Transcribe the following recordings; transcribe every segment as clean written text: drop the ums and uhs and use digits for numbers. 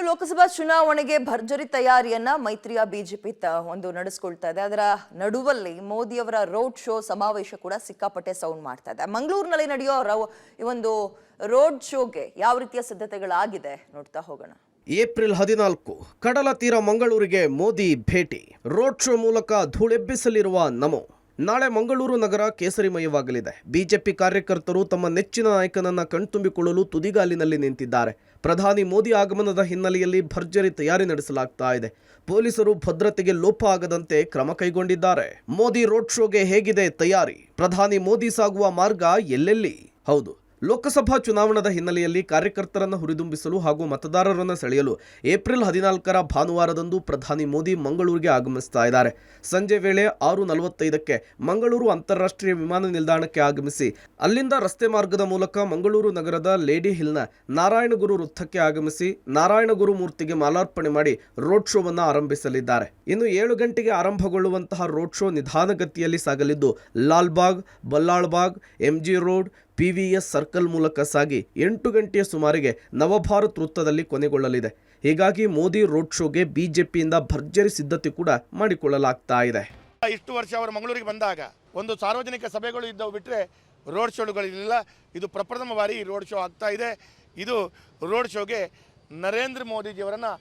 ಲೋಕಸಭಾ ಚುನಾವಣೆಗೆ ಭರ್ಜರಿ ತಯಾರಿಯನ್ನ ಮೈತ್ರಿಯ ಬಿಜೆಪಿ ನಡೆಸಿಕೊಳ್ತಾ ಇದೆ. ಅದರ ನಡುವಲ್ಲಿ ಮೋದಿ ಅವರ ರೋಡ್ ಶೋ ಸಮಾವೇಶ ಕೂಡ ಸಿಕ್ಕಾಪಟ್ಟೆ ಸೌಂಡ್ ಮಾಡ್ತಾ ಇದೆ. ಮಂಗಳೂರಿನಲ್ಲಿ ನಡೆಯೋ ಈ ಒಂದು ರೋಡ್ ಶೋಗೆ ಯಾವ ರೀತಿಯ ಸಿದ್ಧತೆಗಳಾಗಿದೆ ನೋಡ್ತಾ ಹೋಗೋಣ. ಏಪ್ರಿಲ್ 14 ಕಡಲ ತೀರ ಮಂಗಳೂರಿಗೆ ಮೋದಿ ಭೇಟಿ. ರೋಡ್ ಶೋ ಮೂಲಕ ಧೂಳೆಬ್ಬಿಸಲಿರುವ ನಮೋ. ನಾಳೆ ಮಂಗಳೂರು ನಗರ ಕೇಸರಿಮಯವಾಗಲಿದೆ. ಬಿಜೆಪಿ ಕಾರ್ಯಕರ್ತರು ತಮ್ಮ ನೆಚ್ಚಿನ ನಾಯಕನನ್ನ ಕಣ್ತುಂಬಿಕೊಳ್ಳಲು ತುದಿಗಾಲಿನಲ್ಲಿ ನಿಂತಿದ್ದಾರೆ. ಪ್ರಧಾನಿ ಮೋದಿ ಆಗಮನದ ಹಿನ್ನೆಲೆಯಲ್ಲಿ ಭರ್ಜರಿ ತಯಾರಿ ನಡೆಸಲಾಗ್ತಾ ಇದೆ. ಪೊಲೀಸರು ಭದ್ರತೆಗೆ ಲೋಪ ಆಗದಂತೆ ಕ್ರಮ ಕೈಗೊಂಡಿದ್ದಾರೆ. ಮೋದಿ ರೋಡ್ ಶೋಗೆ ಹೇಗಿದೆ ತಯಾರಿ? ಪ್ರಧಾನಿ ಮೋದಿ ಸಾಗುವ ಮಾರ್ಗ ಎಲ್ಲೆಲ್ಲಿ? ಹೌದು, ಲೋಕಸಭಾ ಚುನಾವಣಾ ಹಿನ್ನೆಲೆಯಲ್ಲಿ ಕಾರ್ಯಕರ್ತರನ್ನು ಹುರಿದುಂಬಿಸಲು ಹಾಗೂ ಮತದಾರರನ್ನು ಸೆಳೆಯಲು ಏಪ್ರಿಲ್ 14ರ ಭಾನುವಾರದಂದು ಪ್ರಧಾನಿ ಮೋದಿ ಮಂಗಳೂರಿಗೆ ಆಗಮಿಸ್ತಾ ಇದ್ದಾರೆ. ಸಂಜೆ ವೇಳೆ 6:45ಕ್ಕೆ ಮಂಗಳೂರು ಅಂತಾರಾಷ್ಟ್ರೀಯ ವಿಮಾನ ನಿಲ್ದಾಣಕ್ಕೆ ಆಗಮಿಸಿ ಅಲ್ಲಿಂದ ರಸ್ತೆ ಮಾರ್ಗದ ಮೂಲಕ ಮಂಗಳೂರು ನಗರದ ಲೇಡಿ ಹಿಲ್ನ ನಾರಾಯಣಗುರು ವೃತ್ತಕ್ಕೆ ಆಗಮಿಸಿ ನಾರಾಯಣಗುರು ಮೂರ್ತಿಗೆ ಮಾಲಾರ್ಪಣೆ ಮಾಡಿ ರೋಡ್ ಶೋವನ್ನು ಆರಂಭಿಸಲಿದ್ದಾರೆ. ಇನ್ನು 7 ಗಂಟೆಗೆ ಆರಂಭಗೊಳ್ಳುವಂತಹ ರೋಡ್ ಶೋ ನಿಧಾನಗತಿಯಲ್ಲಿ ಸಾಗಲಿದ್ದು Lalbagh, Ballalbagh, MG road, PVS circle ಮೂಲಕ ಸಾಗಿ 8 ಗಂಟೆಯ ಸುಮಾರಿಗೆ ನವಭಾರತ್ ವೃತ್ತದಲ್ಲಿ ಕೊನೆಗೊಳ್ಳಲಿದೆ. ಹೀಗಾಗಿ ಮೋದಿ ರೋಡ್ ಶೋಗೆ ಬಿಜೆಪಿಯಿಂದ ಭರ್ಜರಿ ಸಿದ್ಧತೆ ಕೂಡ ಮಾಡಿಕೊಳ್ಳಲಾಗ್ತಾ ಇದೆ. ಇಷ್ಟು ವರ್ಷ ಅವರು ಮಂಗಳೂರಿಗೆ ಬಂದಾಗ ಒಂದು ಸಾರ್ವಜನಿಕ ಸಭೆಗಳು ಇದ್ದವು ಬಿಟ್ಟರೆ ರೋಡ್ ಶೋಗಳಿರಲಿಲ್ಲ. ಇದು ಪ್ರಪ್ರಥಮ ಬಾರಿ ರೋಡ್ ಶೋ ಆಗ್ತಾ ಇದೆ. ಇದು ರೋಡ್ ಶೋಗೆ ನರೇಂದ್ರ ಮೋದಿಜಿಯವರನ್ನು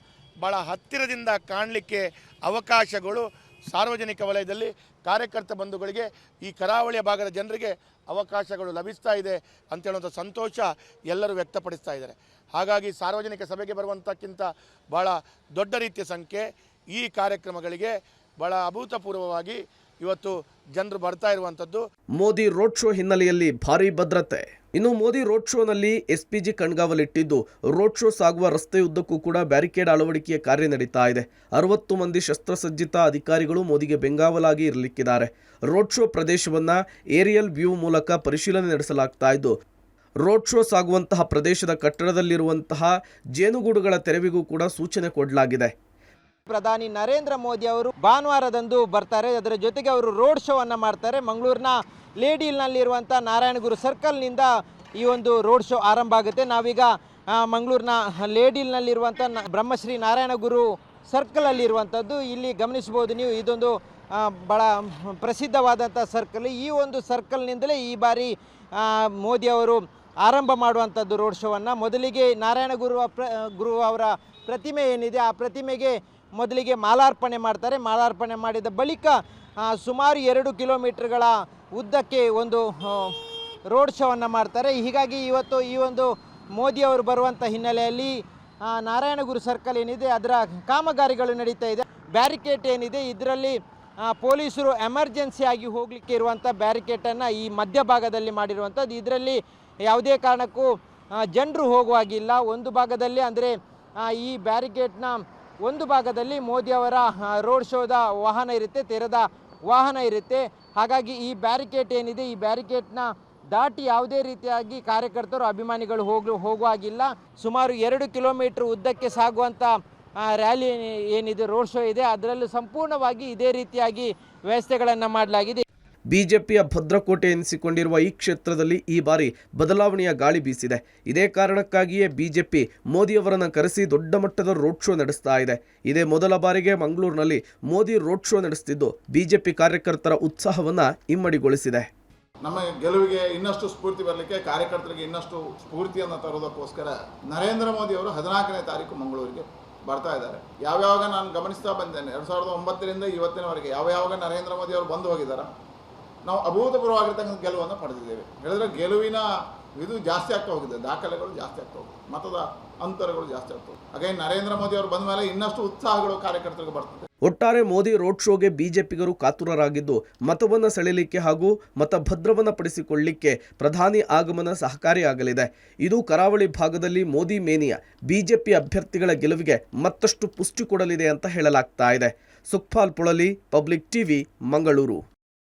ಭಾಳ ಹತ್ತಿರದಿಂದ ಕಾಣಲಿಕ್ಕೆ ಅವಕಾಶಗಳು ಸಾರ್ವಜನಿಕ ವಲಯದಲ್ಲಿ ಕಾರ್ಯಕರ್ತ ಬಂಧುಗಳಿಗೆ ಈ ಕರಾವಳಿಯ ಭಾಗದ ಜನರಿಗೆ ಅವಕಾಶಗಳು ಲಭಿಸ್ತಾ ಇದೆ ಅಂತ ಹೇಳುವಂಥ ಸಂತೋಷ ಎಲ್ಲರೂ ವ್ಯಕ್ತಪಡಿಸ್ತಾ ಇದ್ದಾರೆ. ಹಾಗಾಗಿ ಸಾರ್ವಜನಿಕ ಸಭೆಗೆ ಬರುವಂಥಕ್ಕಿಂತ ಭಾಳ ದೊಡ್ಡ ರೀತಿಯ ಸಂಖ್ಯೆ ಈ ಕಾರ್ಯಕ್ರಮಗಳಿಗೆ ಭಾಳ ಅಭೂತಪೂರ್ವವಾಗಿ ಇವತ್ತು ಜನರು ಬರ್ತಾ ಇರುವಂಥದ್ದು. ಮೋದಿ ರೋಡ್ ಶೋ ಹಿನ್ನೆಲೆಯಲ್ಲಿ ಭಾರೀ ಭದ್ರತೆ. ಇನ್ನು ಮೋದಿ ರೋಡ್ ಶೋನಲ್ಲಿ SPG ಕಣ್ಗಾವಲಿಟ್ಟಿದ್ದು ರೋಡ್ ಶೋ ಸಾಗುವ ರಸ್ತೆಯುದ್ದಕ್ಕೂ ಕೂಡ ಬ್ಯಾರಿಕೇಡ್ ಅಳವಡಿಕೆಯ ಕಾರ್ಯ ನಡೀತಾ ಇದೆ. 60 ಮಂದಿ ಶಸ್ತ್ರಸಜ್ಜಿತ ಅಧಿಕಾರಿಗಳು ಮೋದಿಗೆ ಬೆಂಗಾವಲಾಗಿ ಇರಲಿಕ್ಕಿದ್ದಾರೆ. ರೋಡ್ ಶೋ ಪ್ರದೇಶವನ್ನ ಏರಿಯಲ್ ವ್ಯೂ ಮೂಲಕ ಪರಿಶೀಲನೆ ನಡೆಸಲಾಗ್ತಾ ಇದ್ದು ರೋಡ್ ಶೋ ಸಾಗುವಂತಹ ಪ್ರದೇಶದ ಕಟ್ಟಡದಲ್ಲಿರುವಂತಹ ಜೇನುಗೂಡುಗಳ ತೆರವಿಗೂ ಕೂಡ ಸೂಚನೆ ಕೊಡಲಾಗಿದೆ. ಪ್ರಧಾನಿ ನರೇಂದ್ರ ಮೋದಿ ಅವರು ಭಾನುವಾರದಂದು ಬರ್ತಾರೆ. ಅದರ ಜೊತೆಗೆ ಅವರು ರೋಡ್ ಶೋ ಅನ್ನು ಮಾಡ್ತಾರೆ. ಮಂಗಳೂರಿನ ಲೇಡಿ ಹಿಲ್ನಲ್ಲಿರುವಂಥ ನಾರಾಯಣಗುರು ಸರ್ಕಲ್ನಿಂದ ಈ ಒಂದು ರೋಡ್ ಶೋ ಆರಂಭ ಆಗುತ್ತೆ. ನಾವೀಗ ಮಂಗಳೂರಿನ ಲೇಡಿ ಹಿಲ್ನಲ್ಲಿರುವಂಥ ಬ್ರಹ್ಮಶ್ರೀ ನಾರಾಯಣಗುರು ಸರ್ಕಲಲ್ಲಿರುವಂಥದ್ದು ಇಲ್ಲಿ ಗಮನಿಸ್ಬೋದು ನೀವು. ಇದೊಂದು ಭಾಳ ಪ್ರಸಿದ್ಧವಾದಂಥ ಸರ್ಕಲ್. ಈ ಒಂದು ಸರ್ಕಲ್ನಿಂದಲೇ ಈ ಬಾರಿ ಮೋದಿ ಅವರು ಆರಂಭ ಮಾಡುವಂಥದ್ದು ರೋಡ್ ಶೋವನ್ನು. ಮೊದಲಿಗೆ ಗುರು ಅವರ ಪ್ರತಿಮೆ ಏನಿದೆ ಆ ಪ್ರತಿಮೆಗೆ ಮೊದಲಿಗೆ ಮಾಲಾರ್ಪಣೆ ಮಾಡ್ತಾರೆ. ಮಾಲಾರ್ಪಣೆ ಮಾಡಿದ ಬಳಿಕ ಸುಮಾರು 2 ಕಿಲೋಮೀಟರ್ಗಳ ಉದ್ದಕ್ಕೆ ಒಂದು ರೋಡ್ ಶೋವನ್ನು ಮಾಡ್ತಾರೆ. ಹೀಗಾಗಿ ಇವತ್ತು ಈ ಒಂದು ಮೋದಿ ಅವರು ಬರುವಂಥ ಹಿನ್ನೆಲೆಯಲ್ಲಿ ನಾರಾಯಣಗುರು ಸರ್ಕಲ್ ಏನಿದೆ ಅದರ ಕಾಮಗಾರಿಗಳು ನಡೀತಾ ಇದೆ. ಬ್ಯಾರಿಕೇಡ್ ಏನಿದೆ ಇದರಲ್ಲಿ ಪೊಲೀಸರು ಎಮರ್ಜೆನ್ಸಿ ಆಗಿ ಹೋಗಲಿಕ್ಕೆ ಇರುವಂಥ ಬ್ಯಾರಿಕೇಡನ್ನು ಈ ಮಧ್ಯಭಾಗದಲ್ಲಿ ಮಾಡಿರುವಂಥದ್ದು. ಇದರಲ್ಲಿ ಯಾವುದೇ ಕಾರಣಕ್ಕೂ ಜನರು ಹೋಗುವಾಗಿಲ್ಲ. ಒಂದು ಭಾಗದಲ್ಲಿ ಅಂದರೆ ಈ ಬ್ಯಾರಿಕೇಡ್ನ ಒಂದು ಭಾಗದಲ್ಲಿ ಮೋದಿ ಅವರ ರೋಡ್ ಶೋದ ವಾಹನ ಇರುತ್ತೆ, ತೆರೆದ ವಾಹನ ಇರುತ್ತೆ. ಹಾಗಾಗಿ ಈ ಬ್ಯಾರಿಕೇಡ್ ಏನಿದೆ ಈ ಬ್ಯಾರಿಕೇಡ್ನ ದಾಟಿ ಯಾವುದೇ ರೀತಿಯಾಗಿ ಕಾರ್ಯಕರ್ತರು ಅಭಿಮಾನಿಗಳು ಹೋಗುವಾಗಿಲ್ಲ. ಸುಮಾರು 2 ಕಿಲೋಮೀಟರ್ ಉದ್ದಕ್ಕೆ ಸಾಗುವಂಥ ರ್ಯಾಲಿ ಏನಿದೆ ರೋಡ್ ಶೋ ಇದೆ ಅದರಲ್ಲೂ ಸಂಪೂರ್ಣವಾಗಿ ಇದೇ ರೀತಿಯಾಗಿ ವ್ಯವಸ್ಥೆಗಳನ್ನು ಮಾಡಲಾಗಿದೆ. ಬಿಜೆಪಿಯ ಭದ್ರಕೋಟೆ ಎನಿಸಿಕೊಂಡಿರುವ ಈ ಕ್ಷೇತ್ರದಲ್ಲಿ ಈ ಬಾರಿ ಬದಲಾವಣೆಯ ಗಾಳಿ ಬೀಸಿದೆ. ಇದೇ ಕಾರಣಕ್ಕಾಗಿಯೇ ಬಿಜೆಪಿ ಮೋದಿಯವರನ್ನು ಕರೆಸಿ ದೊಡ್ಡ ಮಟ್ಟದ ರೋಡ್ ಶೋ ನಡೆಸ್ತಾ ಇದೆ. ಇದೇ ಮೊದಲ ಬಾರಿಗೆ ಮಂಗಳೂರಿನಲ್ಲಿ ಮೋದಿ ರೋಡ್ ಶೋ ನಡೆಸುತ್ತಿದ್ದು ಬಿಜೆಪಿ ಕಾರ್ಯಕರ್ತರ ಉತ್ಸಾಹವನ್ನು ಇಮ್ಮಡಿಗೊಳಿಸಿದೆ. ನಮ್ಮ ಗೆಲುವಿಗೆ ಇನ್ನಷ್ಟು ಸ್ಫೂರ್ತಿ ಬರಲಿಕ್ಕೆ ಕಾರ್ಯಕರ್ತರಿಗೆ ಇನ್ನಷ್ಟು ಸ್ಫೂರ್ತಿಯನ್ನು ತರೋದಕ್ಕೋಸ್ಕರ ನರೇಂದ್ರ ಮೋದಿ ಅವರು 14ನೇ ತಾರೀಕು ಮಂಗಳೂರಿಗೆ ಬರ್ತಾ ಇದ್ದಾರೆ. ಯಾವ್ಯಾವಾಗ ನಾನು ಗಮನಿಸ್ತಾ ಬಂದೇನೆ 2009ರಿಂದ ಇವತ್ತಿನವರೆಗೆ ಯಾವ್ಯಾವಾಗ ನರೇಂದ್ರ ಮೋದಿ ಅವರು ಬಂದು ಹೋಗಿದ್ದಾರೆ ನಾವು ಅಭೂತಪೂರ್ವವಾಗಿರ್ತಕ್ಕಂಥ ಗೆಲುವನ್ನು ಪಡೆದಿದ್ದೇವೆ. ಹೇಳಿದ್ರೆ ಗೆಲುವಿನ ಇದು ಜಾಸ್ತಿ ಆಗ್ತಾ ಹೋಗಿದೆ, ದಾಖಲೆಗಳು ಜಾಸ್ತಿ ಆಗ್ತಾ ಹೋಗಿದೆ, ಮತದ ಅಂತರಗಳು ಜಾಸ್ತಿ ಆಗ್ತಾ ಹೋಗಿದೆ. ಹಾಗಾಗಿ ನರೇಂದ್ರ ಮೋದಿ ಅವರು ಬಂದ ಮೇಲೆ ಇನ್ನಷ್ಟು ಉತ್ಸಾಹಗಳು ಕಾರ್ಯಕರ್ತರಿಗೆ ಬರ್ತದೆ. ಒಟ್ಟಾರೆ ಮೋದಿ ರೋಡ್ ಶೋಗೆ ಬಿಜೆಪಿಗರು ಕಾತುರರಾಗಿದ್ದು ಮತವನ್ನು ಸೆಳೆಯಲಿಕ್ಕೆ ಹಾಗೂ ಮತಭದ್ರವನ್ನು ಪಡಿಸಿಕೊಳ್ಳಲಿಕ್ಕೆ ಪ್ರಧಾನಿ ಆಗಮನ ಸಹಕಾರಿಯಾಗಲಿದೆ. ಇದು ಕರಾವಳಿ ಭಾಗದಲ್ಲಿ ಮೋದಿ ಮೇನಿಯಾ ಬಿಜೆಪಿ ಅಭ್ಯರ್ಥಿಗಳ ಗೆಲುವಿಗೆ ಮತ್ತಷ್ಟು ಪುಷ್ಟಿ ಕೊಡಲಿದೆ ಅಂತ ಹೇಳಲಾಗ್ತಾ ಇದೆ. Sukhpal Polali, public TV, Mangaluru.